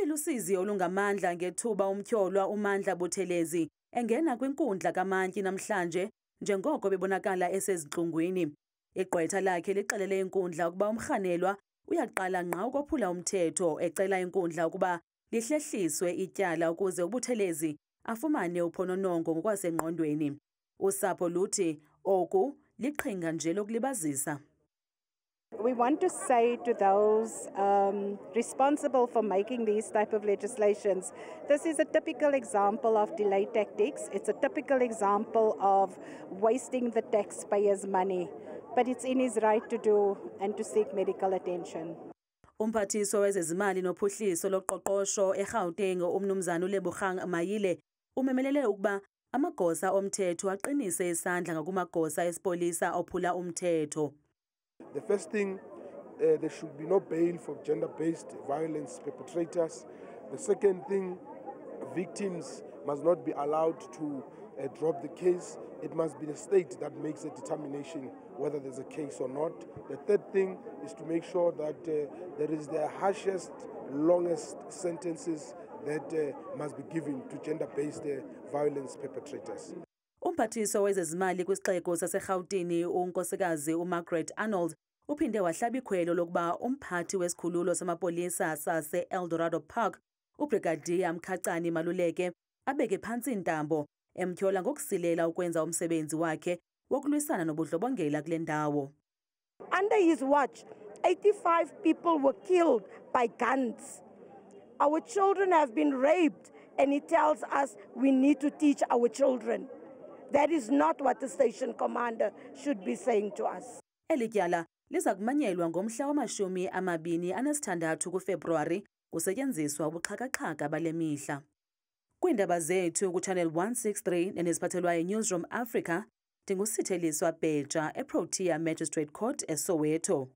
ucela usizi olungamandla ngethuba umtyholwa uMandla Buthelezi engena kwinkundla kaMantyi namhlanje njengoko bebonakala esezintlungwini. Igqwetha lakhe lixelele inkundla ukuba umrhanelwa uyaqala ngqa ukophula umthetho, ecela inkundla ukuba lihlehliswe ityala ukuze uButhelezi afumane uphononongo ngokwasengqondweni. Usapho luthi oku liqhinga nje lokulibazisa. We want to say to those responsible for making these type of legislations, this is a typical example of delay tactics. It's a typical example of wasting the taxpayers' money. But it's in his right to do and to seek medical attention. Umphathiswa wezezimali nophuhliso loqoqosho eGauteng uMnumzana uLebogang Mayile umemelele ukuba amagosa omthetho aqinise isandla ngakumagosa esipolisa ophula umthetho. The first thing, there should be no bail for gender-based violence perpetrators. The second thing, victims must not be allowed to drop the case. It must be the state that makes a determination whether there's a case or not. The third thing is to make sure that there is the harshest, longest sentences that must be given to gender-based violence perpetrators. Umphathiswa wezezimali kwisixeko saseGauteng unkosikazi uMargaret Arnold uphinde wahlaba ikhwelo lokuba umphathi wesikhululo samapolisa sase-Eldorado Park uBrigadier Mkhatshane Maluleke abeke phantsi intambo emtyhola ngokusilela ukwenza umsebenzi wakhe wokulwisana nobundlobongela kule ndawo. Under his watch, 85 people were killed by guns. Our children have been raped, and he tells us we need to teach our children. That is not what the station commander should be saying to us. Eli tyala liza kumanyelwa ngomhla wama-26 kuFebruwari kusetyenziswa ubuxhakaxhaka bale mihla. Kwiindaba zethu kuChannel 163 neziphathelwa yiNewsroom Africa, ndinguSitheliswa Bheja eProtea Magistrate Court eSoweto.